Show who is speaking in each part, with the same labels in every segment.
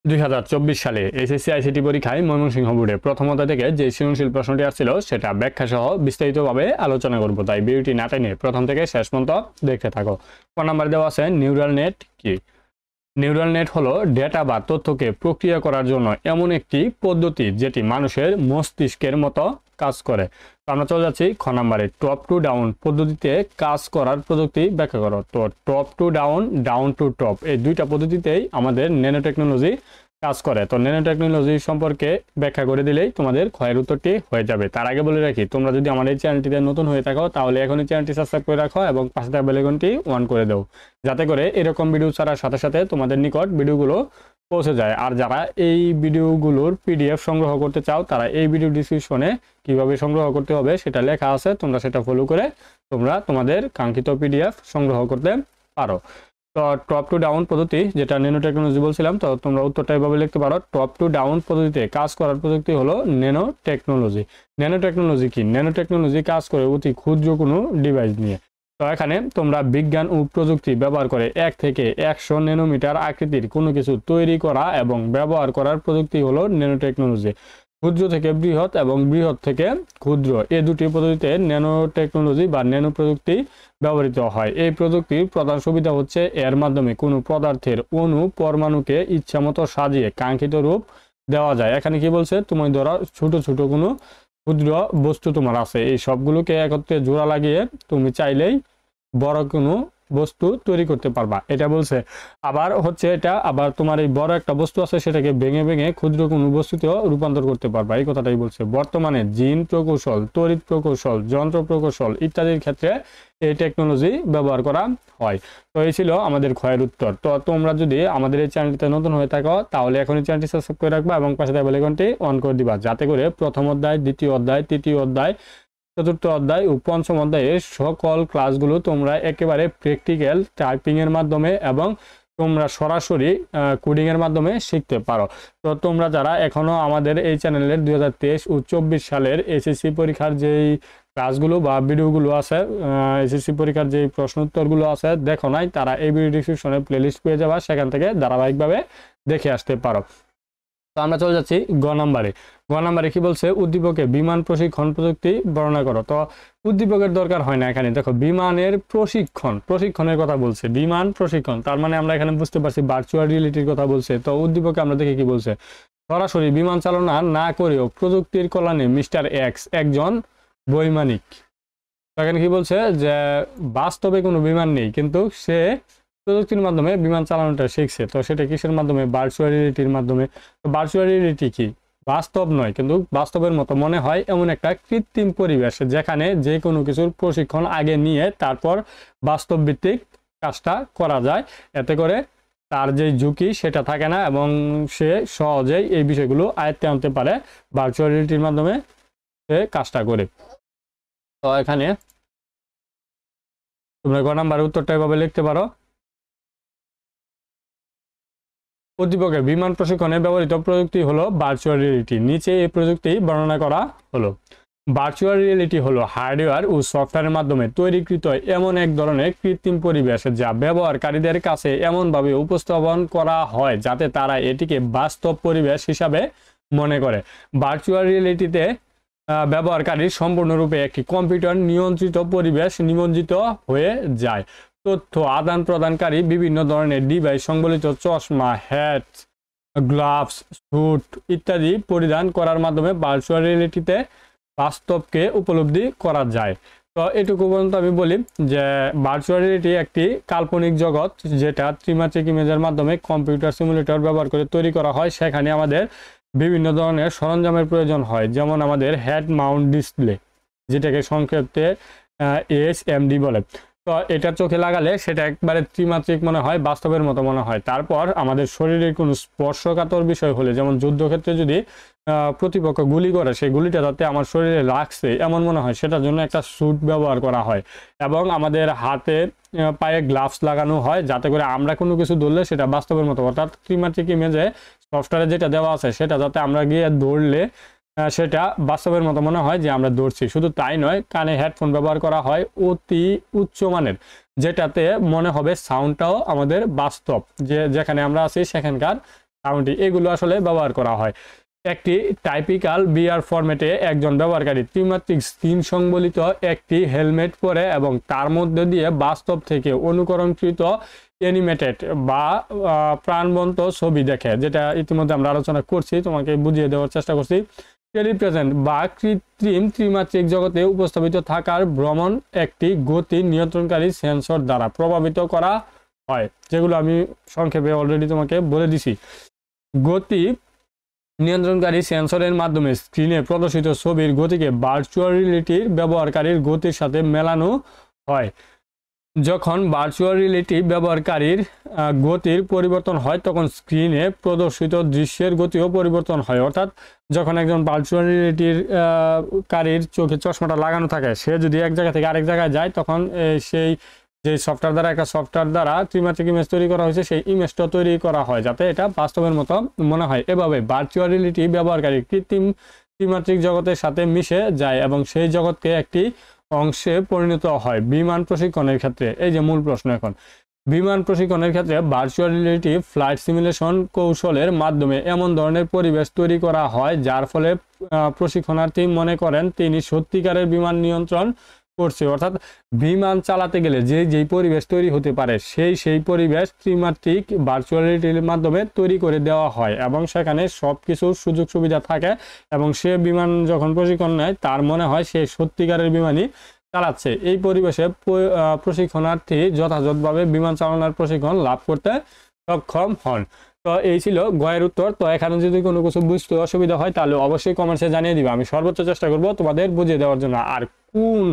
Speaker 1: 2024 সালে SSC ICT পরীক্ষায় ময়মনসিংহ বোর্ডে প্রথম অধ্যায় থেকে যে সৃজনশীল প্রশ্নটি আসছিল সেটা ব্যাখ্যা সহ বিস্তারিতভাবে আলোচনা করব। তাই ভিডিওটি না টেনে প্রথম থেকে শেষ পর্যন্ত দেখতে থাকো। ক নাম্বার দেওয়া আছে নিউরাল নেট কি? নিউরাল নেট হলো ডেটা বা তথ্যকে প্রক্রিয়া করার জন্য এমন একটি পদ্ধতি যেটি মানুষের মস্তিষ্কের মতো কাজ করে। তো আমরা চলে যাচ্ছি খ নাম্বারে, টপ টু ডাউন পদ্ধতিতে কাজ করার প্রযুক্তি ব্যাখ্যা করো। তো top to down, down to top, এই দুইটা পদ্ধতিতেই আমাদের ন্যানো টেকনোলজি কাজ করে। তো ন্যানো টেকনোলজি সম্পর্কে ব্যাখ্যা করে দিলেই তোমাদের ক্ষয়ের উত্তরটি হয়ে যাবে। তার আগে বলে রাখি, তোমরা যদি আমার এই চ্যানেলটিতে নতুন হয়ে থাকো তাহলে এখনই চ্যানেলটি সাবস্ক্রাইব করে রাখো এবং পাশে থাকা বেল আইকনটি অন করে দাও, যাতে করে এরকম ভিডিও ছাড়ার সাথে সাথে তোমাদের নিকট ভিডিওগুলো পৌঁছে যায়। আর যারা এই ভিডিওগুলোর পিডিএফ সংগ্রহ করতে চাও তারা এই ভিডিও ডিসক্রিপশনে কিভাবে সংগ্রহ করতে হবে সেটা লেখা আছে, তোমরা সেটা ফলো করে তোমরা তোমাদের কাঙ্ক্ষিত পিডিএফ সংগ্রহ করতে পারো। তো টপ টু ডাউন পদ্ধতি, যেটা ন্যানো টেকনোলজি বলছিলাম, তো তোমরা উত্তরটা এভাবে লিখতে পারো, টপ টু ডাউন পদ্ধতিতে কাজ করার প্রযুক্তি হলো ন্যানো টেকনোলজি। ন্যানো টেকনোলজি কি? ন্যানো টেকনোলজি কাজ করে অতি ক্ষুদ্র কোনো ডিভাইস নিয়ে। তো এখানে তোমরা বিজ্ঞান ও প্রযুক্তি ব্যবহার করে 1 থেকে 100 ন্যানোমিটার আকৃতির কোনো কিছু তৈরি করা এবং ব্যবহার করার প্রযুক্তি হলো ন্যানো টেকনোলজি। ক্ষুদ্র থেকে বৃহৎ এবং বৃহৎ থেকে ক্ষুদ্র, এই দুটি পদ্ধতিতে ন্যানো টেকনোলজি বা ন্যানো প্রযুক্তি ব্যবহৃত হয়। এই প্রযুক্তির প্রধান সুবিধা হচ্ছে এর মাধ্যমে কোনো পদার্থের অণু পরমাণুকে ইচ্ছামতো সাজিয়ে কাঙ্ক্ষিত রূপ দেওয়া যায়। এখানে কি বলছে, তুমি ধরো ছোট ছোট কোনো ক্ষুদ্র বস্তু তোমার আছে, এই সবগুলোকে একত্রে জোড়া লাগিয়ে তুমি চাইলেই বড় কোনো বস্তু তৈরি করতে পারবা, এটা বলছে। আবার হচ্ছে এটা, আবার তোমার এই বড় একটা বস্তু আছে সেটাকে ভেঙে ভেঙে ক্ষুদ্র কোনো বস্তুতেও রূপান্তর করতে পারবা, এই কথাটাই বলছে। বর্তমানে জিন প্রকৌশল, তড়িৎ প্রকৌশল, যন্ত্র প্রকৌশল ইত্যাদির ক্ষেত্রে এই টেকনোলজি ব্যবহার করা হয়। তো এই ছিল আমাদের ক্ষয়ের উত্তর। তো তোমরা যদি আমাদের এই চ্যানেলটিতে নতুন হয়ে থাকো তাহলে এখনই চ্যানেলটি সাবস্ক্রাইব করে রাখবা এবং পাশে থাকা বেল আইকনটি অন করে দিবা, যাতে করে প্রথম অধ্যায়, দ্বিতীয় অধ্যায়, তৃতীয় অধ্যায়, চতুর্থ অধ্যায় ও পঞ্চম অধ্যায়ের সকল ক্লাসগুলো তোমরা একেবারে প্র্যাকটিক্যাল টাইপিং এর মাধ্যমে এবং তোমরা সরাসরি কোডিং এর মাধ্যমে শিখতে পারো। তো তোমরা যারা এখনো আমাদের এই চ্যানেলের 2023 ও 24 সালের এসএসসি পরীক্ষার যেই ক্লাসগুলো বা ভিডিওগুলো আছে, এসএসসি পরীক্ষার যেই প্রশ্ন উত্তরগুলো আছে দেখো নাই, তারা এই ভিডিও ডিসক্রিপশনে প্লেলিস্ট পেয়ে যাবা, সেখান থেকে ধারাবাহিকভাবে দেখে আসতে পারো। তো আমরা চলে যাচ্ছি গ নাম্বারে। গ নাম্বারে কি বলছে, উদ্দীপকে বিমান প্রশিক্ষণ প্রযুক্তি বর্ণনা করো। তো উদ্দীপকের দরকার হয় না, এখানে দেখো বিমানের প্রশিক্ষণের কথা বলছে, বিমান প্রশিক্ষণ, তার মানে আমরা এখানে বুঝতে পারছি ভার্চুয়াল রিয়েলিটির কথা বলছে। তো উদ্দীপকে আমরা দেখি কি বলছে, সরাসরি বিমান চালনা না করেও প্রযুক্তির কল্যাণে মিস্টার এক্স একজন বৈমানিক। এখানে কি বলছে যে বাস্তবে কোনো বিমান নেই, কিন্তু সে প্রযুক্তির মাধ্যমে বিমান চালানোটা শিখছে। তো সেটা কিসের মাধ্যমে? ভার্চুয়াল রিয়েলিটির মাধ্যমে। তো ভার্চুয়াল রিয়েলিটি কি? বাস্তব নয় কিন্তু বাস্তবের মতো মনে হয় এমন একটা কৃত্রিম পরিবেশ যেখানে যে কোনো কিছুর প্রশিক্ষণ আগে নিয়ে তারপর বাস্তব ভিত্তিক কাজটা করা যায়। এতে করে তার যে ঝুঁকি সেটা থাকে না এবং সে সহজেই এই বিষয়গুলো আয়ত্তে আনতে পারে ভার্চুয়াল রিয়েলিটির মাধ্যমে সে কাজটা করে। তো এখানে তোমরা গ নাম্বার উত্তরটা এভাবে লিখতে পারো, উদ্দীপকে বিমান প্রশিক্ষণে ব্যবহৃত প্রযুক্তি হলো ভার্চুয়াল রিয়েলিটি। নিচে এই প্রযুক্তি বর্ণনা করা হলো। ভার্চুয়াল রিয়েলিটি হলো হার্ডওয়্যার ও সফটওয়্যারের মাধ্যমে তৈরিকৃত এমন এক ধরনের কৃত্রিম পরিবেশ যা ব্যবহারকারীদের কাছে এমনভাবে উপস্থাপন করা হয় যাতে তারা এটিকে বাস্তব পরিবেশ হিসাবে মনে করে। ভার্চুয়াল রিয়েলিটিতে ব্যবহারকারী সম্পূর্ণরূপে একটি কম্পিউটার নিয়ন্ত্রিত পরিবেশ নিমজ্জিত হয়ে যায়। তথ্য আদান প্রদানকারী বিভিন্ন ধরনের ডিভাইস সংবলিত চশমা, হ্যাট, গ্লাভস, স্যুট ইত্যাদি পরিধান করার মাধ্যমে ভার্চুয়াল রিয়েলিটিতে বাস্তবকে উপলব্ধি করা যায়। তো এটুকু পর্যন্ত আমি বলি যে ভার্চুয়াল রিয়েলিটি একটি কাল্পনিক জগৎ যেটা ত্রিমাত্রিক ইমেজের মাধ্যমে কম্পিউটার সিমুলেটর ব্যবহার করে তৈরি করা হয়। সেখানে আমাদের বিভিন্ন ধরনের সরঞ্জামের প্রয়োজন হয়, যেমন আমাদের হেড মাউন্ট ডিসপ্লে, যেটাকে সংক্ষেপে এএসএমডি বলে। তো এটা চোখে লাগালে সেটা একবারে ত্রিমাত্রিক মনে হয়, বাস্তবের মতো মনে হয়। তারপর আমাদের শরীরের কোনো স্পর্শকাতর বিষয় হলে, যেমন যুদ্ধক্ষেত্রে যদি প্রতিপক্ষ গুলি করে সেই গুলিটা যাতে আমার শরীরে লাগছে এমন মনে হয়, সেটার জন্য একটা স্যুট ব্যবহার করা হয় এবং আমাদের হাতে পায়ে গ্লাভস লাগানো হয় যাতে করে আমরা কোনো কিছু ধরলে সেটা বাস্তবের মতো, অর্থাৎ ত্রিমাত্রিক ইমেজে সফটওয়্যারে যেটা দেওয়া আছে সেটা যাতে আমরা গিয়ে ধরলে সেটা বাস্তবের মতো মনে হয় যে আমরা দৌড়ছি। শুধু তাই নয়, কানে হেডফোন ব্যবহার করা হয় অতি উচ্চমানের, যেটাতে মনে হবে সাউন্ডটাও আমাদের বাস্তব, যেখানে আমরা আছি সেখানকার সাউন্ডটি, এগুলো আসলে ব্যবহার করা হয়। একটি টাইপিক্যাল বিআর ফরম্যাটে একজন ব্যবহারকারী ত্রিমাত্রিক স্ক্রিন সংবলিত একটি হেলমেট পরে এবং তার মধ্যে দিয়ে বাস্তব থেকে অনুকরণকৃত অ্যানিমেটেড বা প্রাণবন্ত ছবি দেখে, যেটা ইতিমধ্যে আমরা আলোচনা করছি, তোমাকে বুঝিয়ে দেওয়ার চেষ্টা করছি। টেলিপ্রেজেন্ট বা কৃত্রিম ত্রিমাত্রিক জগতে উপস্থাপিত থাকার ভ্রমণ একটি গতি নিয়ন্ত্রণকারী সেন্সর দ্বারা প্রভাবিত করা হয়, যেগুলো আমি সংক্ষেপে অলরেডি তোমাকে বলে দিছি। গতি নিয়ন্ত্রণকারী সেন্সরের মাধ্যমে স্ক্রিনে প্রদর্শিত ছবির গতিকে ভার্চুয়াল রিয়েলিটির ব্যবহারকারীর গতির সাথে মেলানো হয়। যখন ভার্চুয়াল রিয়েলিটি ব্যবহারকারীর গতির পরিবর্তন হয় তখন স্ক্রিনে প্রদর্শিত দৃশ্যের গতিও পরিবর্তন হয়। অর্থাৎ যখন একজন ভার্চুয়াল রিয়েলিটির কারীর চোখে চশমাটা লাগানো থাকে, সে যদি এক জায়গা থেকে আরেক জায়গায় যায়, তখন সেই যে সফটওয়্যার দ্বারা একটা সফটওয়্যার দ্বারা ত্রিমাত্রিক ইমেজ তৈরি করা হয়েছে, সেই ইমেজটা তৈরি করা হয় যাতে এটা বাস্তবের মতো মনে হয়। এভাবে ভার্চুয়াল রিয়েলিটি ব্যবহারকারী কৃত্রিম ত্রিমাত্রিক জগতের সাথে মিশে যায় এবং সেই জগৎকে একটি অংশে পরিণত হয়। বিমান প্রশিক্ষণের ক্ষেত্রে, এই যে মূল প্রশ্ন এখন, বিমান প্রশিক্ষণের ক্ষেত্রে ভার্চুয়াল রিয়েলিটি ফ্লাইট সিমুলেশন কৌশলের মাধ্যমে এমন ধরনের পরিবেশ তৈরি করা হয় যার ফলে প্রশিক্ষণার্থী মনে করেন তিনি সত্যিকারের বিমান নিয়ন্ত্রণ করছে। অর্থাৎ বিমান চালাতে গেলে যেই পরিবেশ তৈরি হতে পারে সেই পরিবেশ ত্রিমাত্রিক ভার্চুয়াল রিয়েলিটির মাধ্যমে তৈরি করে দেওয়া হয় এবং সেখানে সব কিছু সুযোগ সুবিধা থাকে এবং সে বিমান যখন প্রশিক্ষণ নেয় তার মনে হয় সে সত্যিকারের বিমানই চালাচ্ছে। এই পরিবেশে প্রশিক্ষণার্থী যথাযথভাবে বিমান চালানোর প্রশিক্ষণ লাভ করতে সক্ষম হন। তো এই ছিল গয়ের উত্তর। তো এখানে যদি কোনো কিছু বুঝতে অসুবিধা হয় তাহলে অবশ্যই কমেন্টসে জানিয়ে দিবে, আমি সর্বোচ্চ চেষ্টা করব তোমাদের বুঝিয়ে দেওয়ার জন্য। আর কোন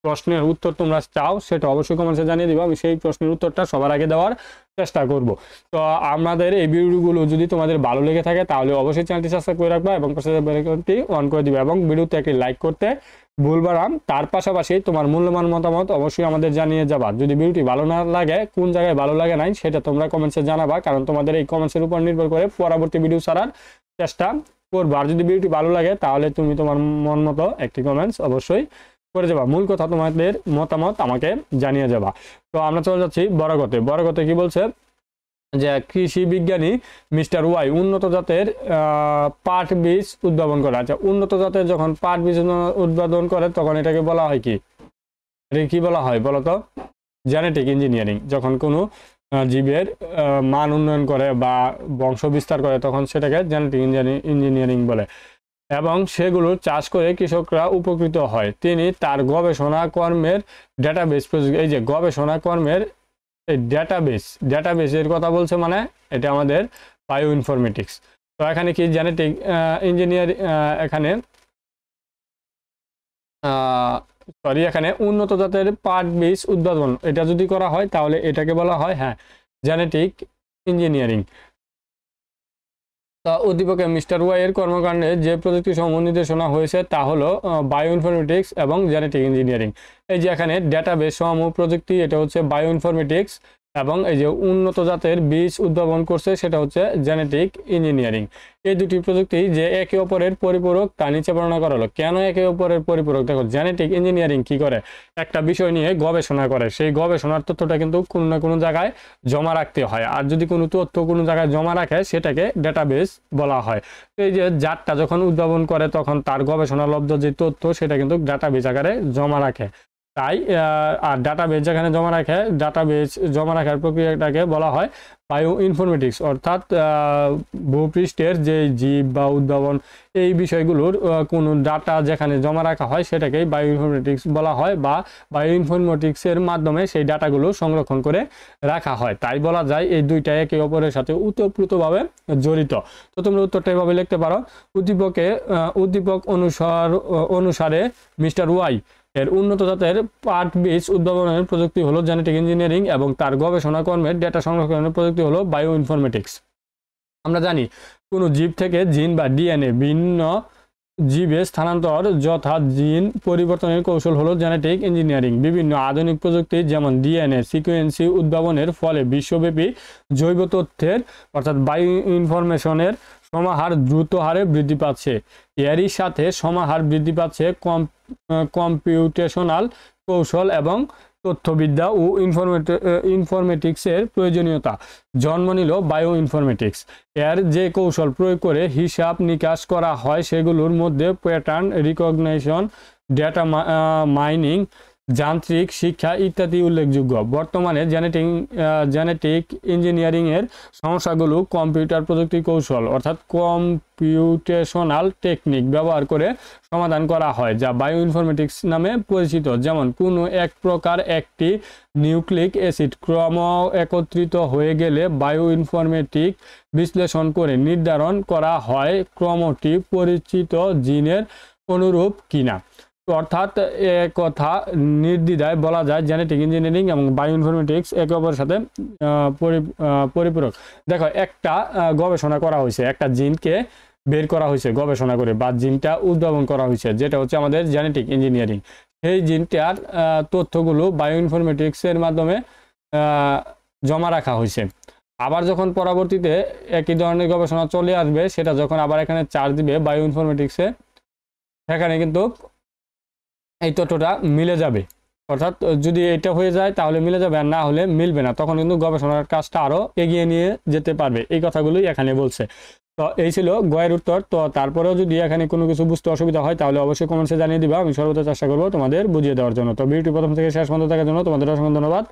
Speaker 1: প্রশ্নের উত্তর তোমরা চাও সেটা অবশ্যই কমেন্টসে জানিয়ে দিবে, আমি সেই প্রশ্নের উত্তরটা সবার আগে দেওয়ার চেষ্টা করব। তো আমাদের এই ভিডিওগুলো যদি তোমাদের ভালো লেগে থাকে তাহলে অবশ্যই চ্যানেলটি সাবস্ক্রাইব করে রাখবা এবং পাশে বেল আইকনটি অন করে দিবে এবং ভিডিওতে একটি লাইক করতে ভুলবা না। তার পাশাপাশি তোমার মূল্যবান মতামত অবশ্যই আমাদের জানিয়ে যাবা। যদি ভিডিওটি ভালো না লাগে, কোন জায়গায় ভালো লাগে নাই, সেটা তোমরা কমেন্টসে জানাবা, কারণ তোমাদের এই কমেন্টসের উপর নির্ভর করে পরবর্তী ভিডিও ছাড়ার চেষ্টা করবো। আর যদি ভিডিওটি ভালো লাগে তাহলে তুমি তোমার মন মতো একটি কমেন্টস অবশ্যই করে যাবা। মূল কথা তোমাদের মতামত আমাকে জানিয়ে যাবা। তো আমরা চলে যাচ্ছি বড়গতে। বড়গতে কি বলছে যে কৃষি বিজ্ঞানী মিস্টার ওয়াই উন্নত জাতের পাট বীজ উদ্ভাবন করে। আচ্ছা, উন্নত জাতের যখন পাট বীজ উদ্ভাবন করে তখন এটাকে বলা হয় কি? এটা কি বলা হয় বলতো? Genetic engineering. যখন কোনো জীবের মান উন্নয়ন করে বা বংশ বিস্তার করে তখন সেটাকে জেনেটিক ইঞ্জিনিয়ারিং বলে এবং সেগুলোর চাষ করে কৃষকরা উপকৃত হয়। তিনি তার গবেষণা কর্মের ডেটাবেস প্রযুক্তি, এই যে গবেষণা কর্মের ডেটাবেসের কথা বলছে, মানে এটা আমাদের বায়ো ইনফরমেটিক্স। তো এখানে কি জেনেটিক ইঞ্জিনিয়ার, এখানে উন্নত জাতের পাট বীজ উদ্ভাবন এটা যদি করা হয় তাহলে এটাকে বলা হয় জেনেটিক ইঞ্জিনিয়ারিং। উদ্দীপকে মিস্টার ওয়াই এর কর্মকাণ্ডে যে প্রযুক্তি সমূহ নির্দেশনা হয়েছে তা হলো বায়ো ইনফরমেটিক্স এবং জেনেটিক ইঞ্জিনিয়ারিং। এই যে এখানে ডেটাবেস সমূহ প্রযুক্তি, এটা হচ্ছে বায়ো ইনফরমেটিক্স, এবং এই যে উন্নত জাতের বীজ উদ্ভাবন করছে সেটা হচ্ছে জেনেটিক ইঞ্জিনিয়ারিং। এই দুটি প্রযুক্তি যে একে অপরের পরিপূরক তা নিচে বর্ণনা করা হলো। কেন একে অপরের পরিপূরক? দেখো, জেনেটিক ইঞ্জিনিয়ারিং কি করে? একটা বিষয় নিয়ে গবেষণা করে, সেই গবেষণার তথ্যটা কিন্তু কোনো না কোনো জায়গায় জমা রাখতে হয়, আর যদি কোনো তথ্য কোনো জায়গায় জমা রাখে সেটাকে ডেটাবেস বলা হয়। এই যে জাতটা যখন উদ্ভাবন করে তখন তার গবেষণালব্ধ যে তথ্য সেটা কিন্তু ডাটাবেস আকারে জমা রাখে। তাই আর ডাটাবেস যেখানে জমা রাখে, ডাটাবেস জমা রাখার প্রক্রিয়াটাকে বলা হয় বায়ো ইনফরমেটিক্স। অর্থাৎ ভূপৃষ্ঠের যে জীব বা উদ্ভাবন এই বিষয়গুলোর কোনো ডাটা যেখানে জমা রাখা হয় সেটাকেই বায়ো ইনফরমেটিক্স বলা হয়, বা বায়ো ইনফরমেটিক্সের মাধ্যমে সেই ডাটাগুলো সংরক্ষণ করে রাখা হয়। তাই বলা যায় এই দুইটা একে অপরের সাথে ওতপ্রোতভাবে জড়িত। তো তোমরা উত্তরটা এভাবে লিখতে পারো। উদ্দীপক অনুসারে মিস্টার ওয়াই এর উন্নত জাতের পাট বীজ উদ্ভাবনের প্রযুক্তি হলো জেনেটিক ইঞ্জিনিয়ারিং এবং তার গবেষণা কর্মের ডেটা সংরক্ষণের প্রযুক্তি হলো বায়ো ইনফরমেটিক্স। আমরা জানি কোনো জীব থেকে জিন বা ডিএনএ ভিন্ন জীবে স্থানান্তর যথা জিন পরিবর্তনের কৌশল হলো জেনেটিক ইঞ্জিনিয়ারিং। বিভিন্ন আধুনিক প্রযুক্তি যেমন ডিএনএ সিকোয়েন্সি উদ্ভাবনের ফলে বিশ্বব্যাপী জৈব তথ্যের অর্থাৎ বায়ো ইনফরমেশনের সমাহার দ্রুত হারে বৃদ্ধি পাচ্ছে। এরই সাথে সমাহার বৃদ্ধি পাচ্ছে কম্পিউটেশনাল কৌশল এবং তথ্যবিদ্যা ও ইনফরমেটিক্সের প্রয়োজনীয়তা জন্ম নিল বায়ো ইনফরমেটিক্স। এর যে কৌশল প্রয়োগ করে হিসাব নিকাশ করা হয় সেগুলোর মধ্যে প্যাটার্ন রিকগনিশন, ডেটা মাইনিং, যান্ত্রিক শিক্ষা ইত্যাদি উল্লেখযোগ্য। বর্তমানে জেনেটিক ইঞ্জিনিয়ারিংয়ের সমস্যাগুলো কম্পিউটার প্রযুক্তি কৌশল অর্থাৎ কম্পিউটেশনাল টেকনিক ব্যবহার করে সমাধান করা হয়, যা বায়ো ইনফরমেটিক্স নামে পরিচিত। যেমন কোনো এক প্রকার একটি নিউক্লিক অ্যাসিড ক্রম একত্রিত হয়ে গেলে বায়ো ইনফরমেটিক বিশ্লেষণ করে নির্ধারণ করা হয় ক্রমটি পরিচিত জিনের অনুরূপ কিনা। অর্থাৎ কথা নির্দ্বিধায় বলা যায় জেনেটিক ইঞ্জিনিয়ারিং এবং বায়ো ইনফরমেটিক্স একে অপরের সাথে পরিপূরক। দেখো, একটা গবেষণা করা হয়েছে, একটা জিনকে বের করা হয়েছে গবেষণা করে, বা জিনটা উদ্ভাবন করা হয়েছে, যেটা হচ্ছে আমাদের জেনেটিক ইঞ্জিনিয়ারিং। সেই জিনটার তথ্যগুলো বায়ো ইনফরমেটিক্সের মাধ্যমে জমা রাখা হয়েছে। আবার যখন পরবর্তীতে একই ধরনের গবেষণা চলে আসবে, সেটা যখন আবার এখানে চার্জ দিবে বায়ো ইনফরমেটিক্সে, সেখানে কিন্তু এই তথ্যটা মিলে যাবে। অর্থাৎ যদি এটা হয়ে যায় তাহলে মিলে যাবে, আর না হলে মিলবে না। তখন কিন্তু গবেষণার কাজটা আরও এগিয়ে নিয়ে যেতে পারবে। এই কথাগুলোই এখানে বলছে। তো এই ছিল গয়ের উত্তর। তো তারপরেও যদি এখানে কোনো কিছু বুঝতে অসুবিধা হয় তাহলে অবশ্যই কমেন্টসে জানিয়ে দিবা, আমি সর্বদা চেষ্টা করবো তোমাদের বুঝিয়ে দেওয়ার জন্য। তো ভিডিওটি প্রথম থেকে শেষ পর্যন্ত দেখার জন্য তোমাদের অসংখ্য ধন্যবাদ।